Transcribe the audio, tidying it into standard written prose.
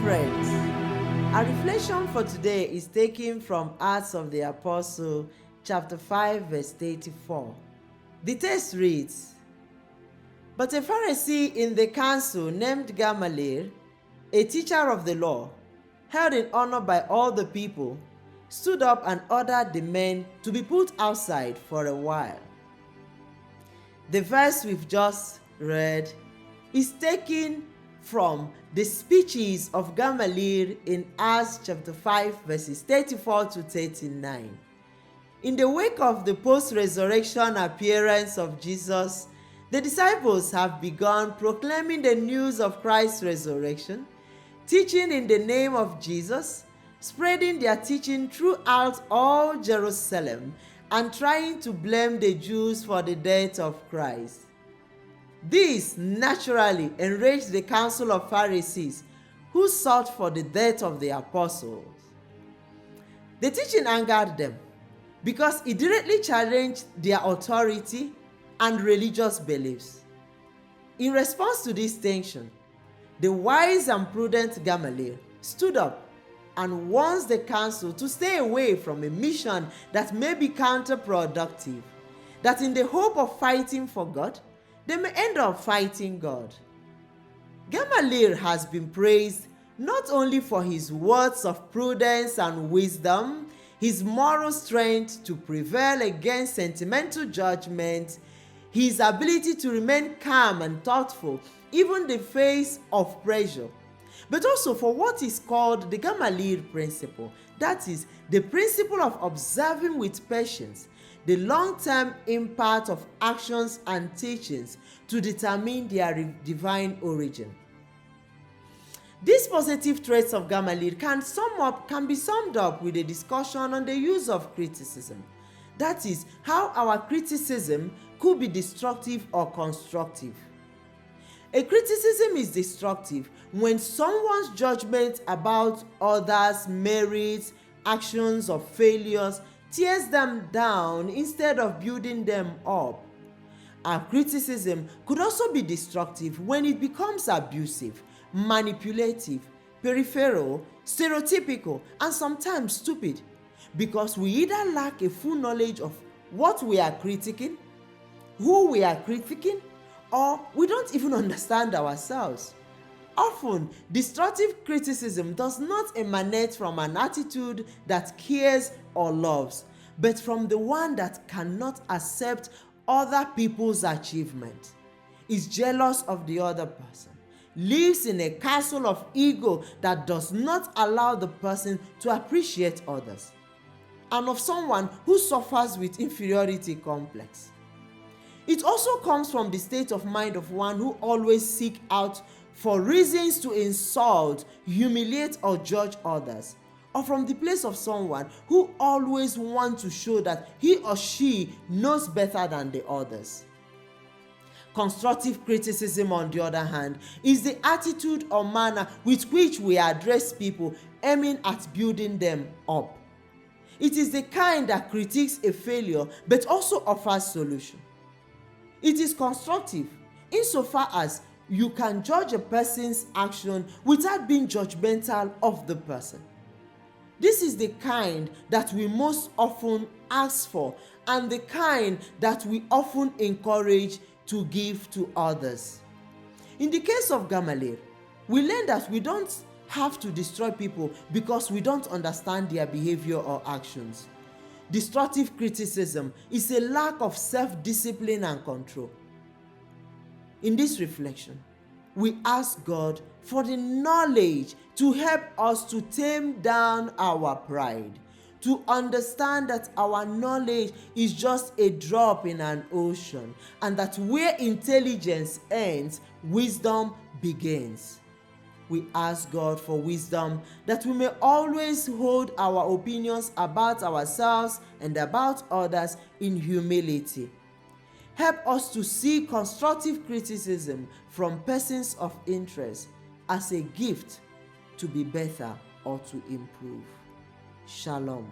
friends, our reflection for today is taken from Acts of the Apostle, chapter 5, verse 84. The text reads, "But a Pharisee in the council named Gamaliel, a teacher of the law, held in honor by all the people, stood up and ordered the men to be put outside for a while." The verse we've just read is taken from the speeches of Gamaliel in Acts chapter 5 verses 34 to 39. In the wake of the post-resurrection appearance of Jesus, the disciples have begun proclaiming the news of Christ's resurrection, teaching in the name of Jesus, spreading their teaching throughout all Jerusalem, and trying to blame the Jews for the death of Christ. This naturally enraged the council of Pharisees, who sought for the death of the apostles. The teaching angered them because it directly challenged their authority and religious beliefs. In response to this tension, the wise and prudent Gamaliel stood up and warns the council to stay away from a mission that may be counterproductive, that in the hope of fighting for God, they may end up fighting God. Gamaliel has been praised not only for his words of prudence and wisdom, his moral strength to prevail against sentimental judgment, his ability to remain calm and thoughtful even in the face of pressure, but also for what is called the Gamaliel principle, that is, the principle of observing with patience the long-term impact of actions and teachings to determine their divine origin. These positive traits of Gamaliel can be summed up with a discussion on the use of criticism. That is, how our criticism could be destructive or constructive. A criticism is destructive when someone's judgment about others' merits, actions, or failures tears them down instead of building them up. Our criticism could also be destructive when it becomes abusive, manipulative, peripheral, stereotypical, and sometimes stupid, because we either lack a full knowledge of what we are critiquing, who we are critiquing, or we don't even understand ourselves. Often, destructive criticism does not emanate from an attitude that cares or loves, but from the one that cannot accept other people's achievement, is jealous of the other person, lives in a castle of ego that does not allow the person to appreciate others, and of someone who suffers with inferiority complex. It also comes from the state of mind of one who always seeks out for reasons to insult, humiliate, or judge others, or from the place of someone who always wants to show that he or she knows better than the others. Constructive criticism, on the other hand, is the attitude or manner with which we address people, aiming at building them up. It is the kind that critiques a failure but also offers solution. It is constructive insofar as you can judge a person's action without being judgmental of the person. This is the kind that we most often ask for and the kind that we often encourage to give to others. In the case of Gamaliel, we learn that we don't have to destroy people because we don't understand their behavior or actions. Destructive criticism is a lack of self-discipline and control. In this reflection, we ask God for the knowledge to help us to tame down our pride, to understand that our knowledge is just a drop in an ocean, and that where intelligence ends, wisdom begins. We ask God for wisdom that we may always hold our opinions about ourselves and about others in humility. Help us to see constructive criticism from persons of interest as a gift to be better or to improve. Shalom.